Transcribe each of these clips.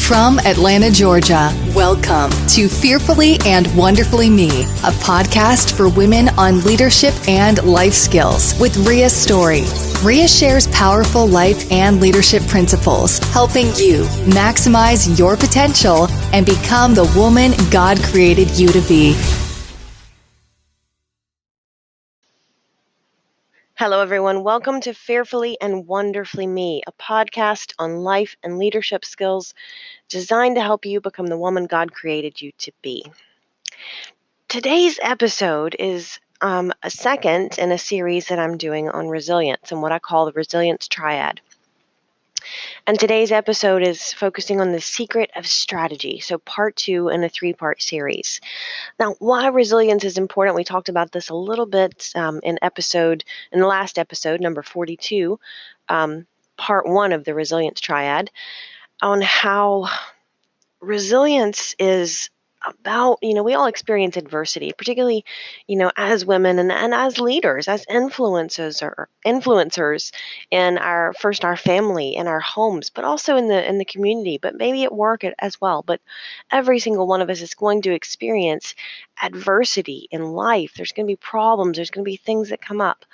From Atlanta, Georgia, welcome to Fearfully and Wonderfully Me, a podcast for women on leadership and life skills with Rhea Story. Rhea shares powerful life and leadership principles, helping you maximize your potential and become the woman God created you to be. Hello, everyone. Welcome to Fearfully and Wonderfully Me, a podcast on life and leadership skills designed to help you become the woman God created you to be. Today's episode is a second in a series that I'm doing on resilience and what I call the resilience triad. And today's episode is focusing on the secret of strategy, so part 2 in a 3-part series. Now, why resilience is important, we talked about this a little bit in the last episode, number 42, part 1 of the resilience triad, on how resilience is about, we all experience adversity, particularly, as women and as leaders, as influencers in our family, in our homes, but also in the community, but maybe at work as well. But every single one of us is going to experience adversity in life. There's going to be problems. There's going to be things that come up.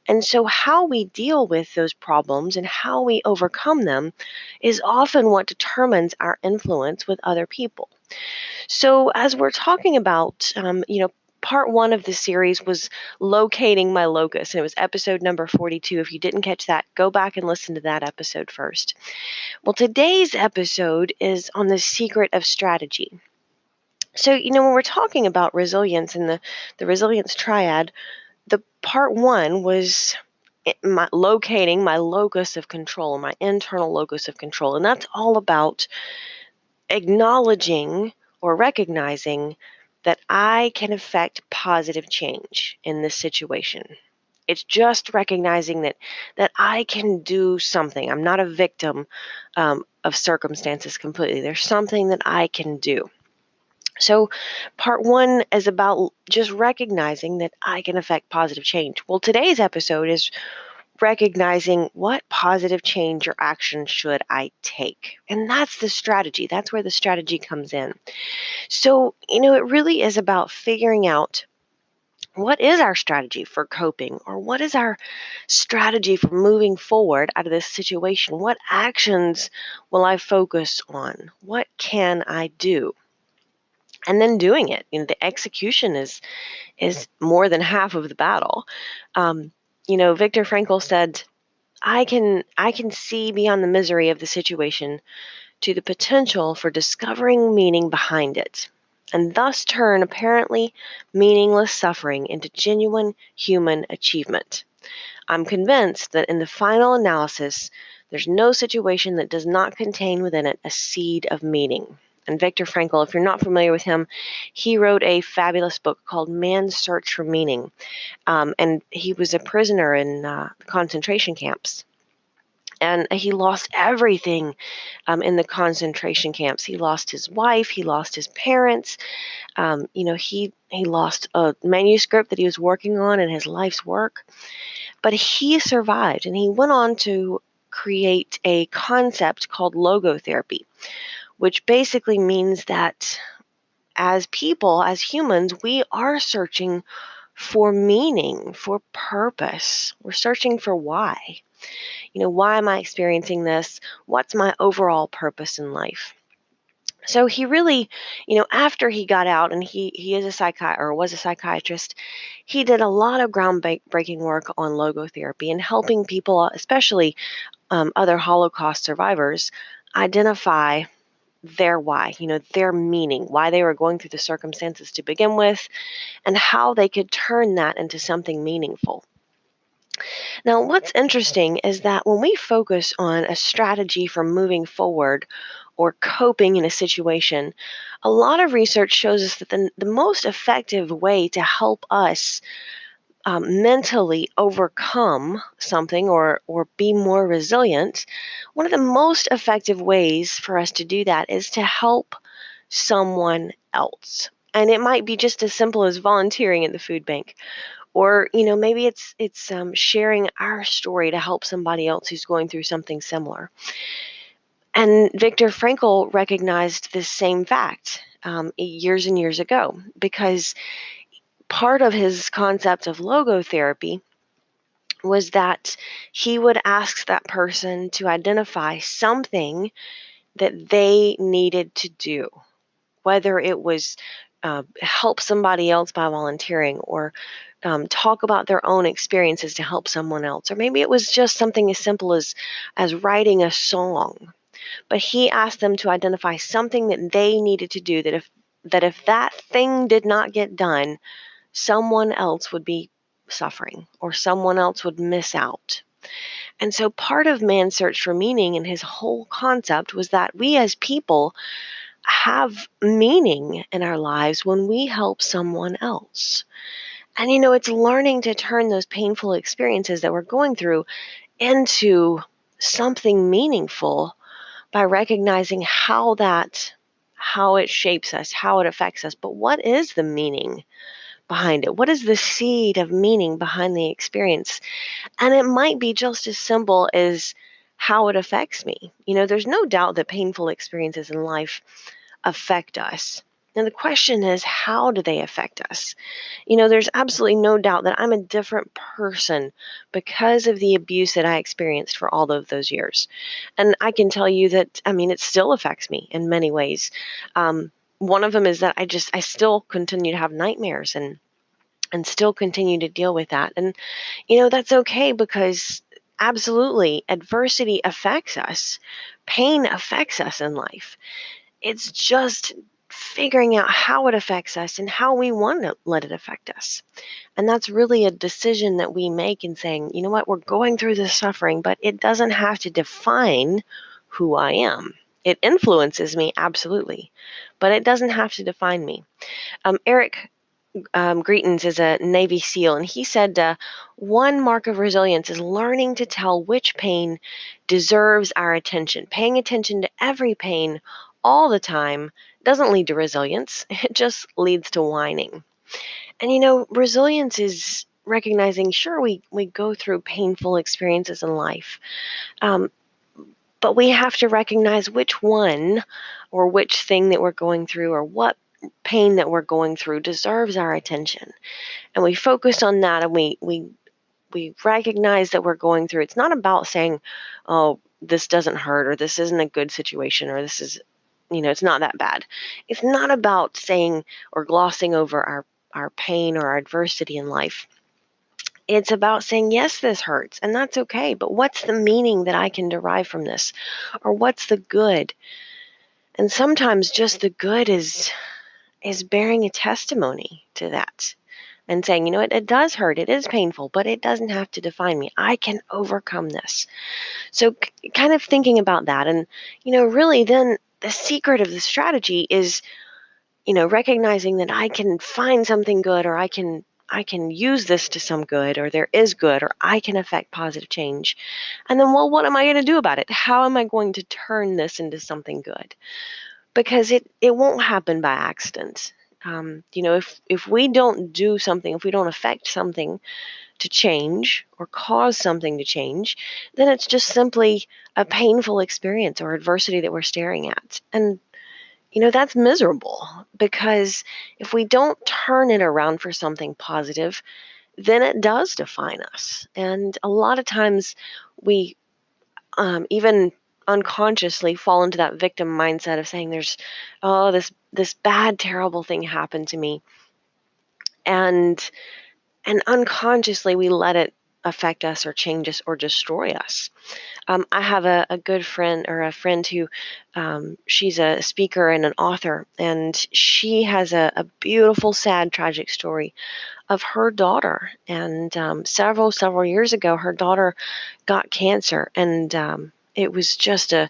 And so how we deal with those problems and how we overcome them is often what determines our influence with other people. So as we're talking about, part 1 of the series was locating my locus, and it was episode number 42. If you didn't catch that, go back and listen to that episode first. Well, today's episode is on the secret of strategy. So, when we're talking about resilience and the resilience triad, the part 1 was locating my locus of control, my internal locus of control. And that's all about acknowledging or recognizing that I can affect positive change in this situation. It's just recognizing that I can do something. I'm not a victim of circumstances completely. There's something that I can do. So part 1 is about just recognizing that I can affect positive change. Well, today's episode is recognizing what positive change or action should I take. And that's the strategy. That's where the strategy comes in. So, it really is about figuring out what is our strategy for coping, or what is our strategy for moving forward out of this situation? What actions will I focus on? What can I do? And then doing it. The execution is more than half of the battle. Viktor Frankl said, I can see beyond the misery of the situation to the potential for discovering meaning behind it, and thus turn apparently meaningless suffering into genuine human achievement. I'm convinced that in the final analysis, there's no situation that does not contain within it a seed of meaning. And Viktor Frankl, if you're not familiar with him, he wrote a fabulous book called Man's Search for Meaning. And he was a prisoner in concentration camps. And he lost everything in the concentration camps. He lost his wife. He lost his parents. He lost a manuscript that he was working on in his life's work. But he survived, and he went on to create a concept called logotherapy, which basically means that as people, as humans, we are searching for meaning, for purpose. We're searching for why. Why am I experiencing this? What's my overall purpose in life? So he really, after he got out, and he is was a psychiatrist, he did a lot of groundbreaking work on logotherapy and helping people, especially other Holocaust survivors, identify their why, their meaning, why they were going through the circumstances to begin with, and how they could turn that into something meaningful. Now, what's interesting is that when we focus on a strategy for moving forward or coping in a situation, a lot of research shows us that the most effective way to help us mentally overcome something or be more resilient, one of the most effective ways for us to do that is to help someone else. And it might be just as simple as volunteering at the food bank. Or, maybe it's sharing our story to help somebody else who's going through something similar. And Viktor Frankl recognized this same fact years and years ago, because part of his concept of logotherapy was that he would ask that person to identify something that they needed to do, whether it was help somebody else by volunteering, or talk about their own experiences to help someone else, or maybe it was just something as simple as writing a song. But he asked them to identify something that they needed to do, that if that thing did not get done, someone else would be suffering or someone else would miss out. And so part of man's search for meaning and his whole concept was that we as people have meaning in our lives when we help someone else. And it's learning to turn those painful experiences that we're going through into something meaningful by recognizing how it shapes us, how it affects us. But what is the meaning behind it? What is the seed of meaning behind the experience? And it might be just as simple as how it affects me. There's no doubt that painful experiences in life affect us. And the question is, how do they affect us? There's absolutely no doubt that I'm a different person because of the abuse that I experienced for all of those years. And I can tell you that, it still affects me in many ways. One of them is that I still continue to have nightmares and still continue to deal with that. And, that's okay, because absolutely adversity affects us. Pain affects us in life. It's just figuring out how it affects us and how we want to let it affect us. And that's really a decision that we make in saying, you know what, we're going through this suffering, but it doesn't have to define who I am. It influences me, absolutely, but it doesn't have to define me. Eric Greitens is a Navy SEAL, and he said one mark of resilience is learning to tell which pain deserves our attention. Paying attention to every pain all the time doesn't lead to resilience, it just leads to whining. And resilience is recognizing, sure, we go through painful experiences in life, um, but we have to recognize which one or which thing that we're going through or what pain that we're going through deserves our attention. And we focus on that, and we recognize that we're going through. It's not about saying, oh, this doesn't hurt, or this isn't a good situation, or this is, it's not that bad. It's not about saying or glossing over our pain or our adversity in life. It's about saying, yes, this hurts, and that's okay, but what's the meaning that I can derive from this? Or what's the good? And sometimes just the good is bearing a testimony to that and saying, it does hurt, it is painful, but it doesn't have to define me. I can overcome this. So kind of thinking about that, and, really then the secret of the strategy is, recognizing that I can find something good, or I can use this to some good, or there is good, or I can affect positive change. And then, well, what am I going to do about it? How am I going to turn this into something good? Because it won't happen by accident. If we don't do something, if we don't affect something to change or cause something to change, then it's just simply a painful experience or adversity that we're staring at. And that's miserable, because if we don't turn it around for something positive, then it does define us. And a lot of times we even unconsciously fall into that victim mindset of saying this bad, terrible thing happened to me. And unconsciously we let it affect us or change us or destroy us. I have a good friend, or a friend who, she's a speaker and an author, and she has a beautiful, sad, tragic story of her daughter. And several years ago, her daughter got cancer, and it was just a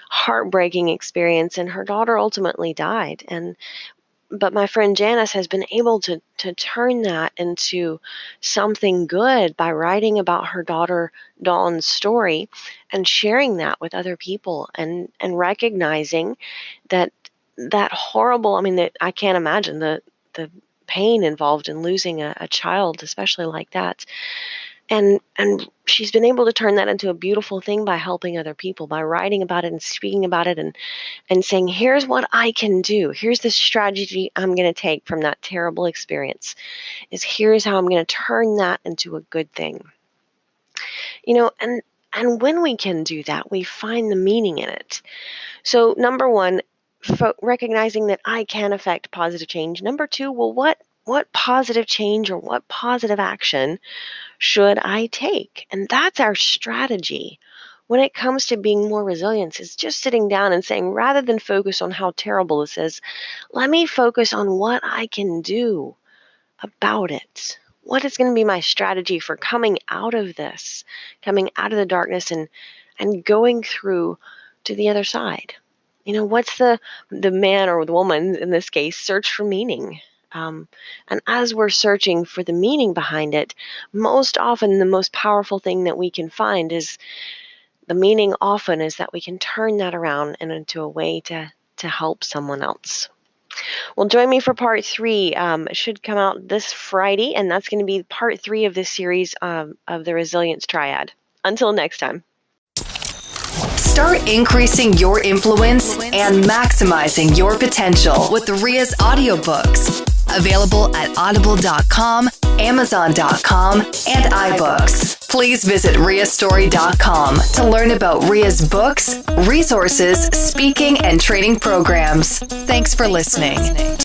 heartbreaking experience, and her daughter ultimately died. But my friend Janice has been able to turn that into something good by writing about her daughter Dawn's story and sharing that with other people, and recognizing that horrible, that I can't imagine the pain involved in losing a child, especially like that. And she's been able to turn that into a beautiful thing by helping other people, by writing about it and speaking about it, and saying, here's what I can do. Here's the strategy I'm going to take from that terrible experience. Here's how I'm going to turn that into a good thing. And when we can do that, we find the meaning in it. So number one, recognizing that I can affect positive change. Number two, well, what positive change or what positive action should I take? And that's our strategy when it comes to being more resilient, is just sitting down and saying, rather than focus on how terrible this is, let me focus on what I can do about it. What is going to be my strategy for coming out of this, coming out of the darkness and going through to the other side? What's the man or the woman in this case search for meaning? And as we're searching for the meaning behind it, most often the most powerful thing that we can find is the meaning often is that we can turn that around and into a way to help someone else. Well, join me for part 3. It should come out this Friday, and that's going to be part 3 of this series of the Resilience Triad. Until next time. Start increasing your influence and maximizing your potential with Ria's audiobooks. Available at audible.com, amazon.com, and iBooks. Please visit riastory.com to learn about Ria's books, resources, speaking, and training programs. Thanks for listening.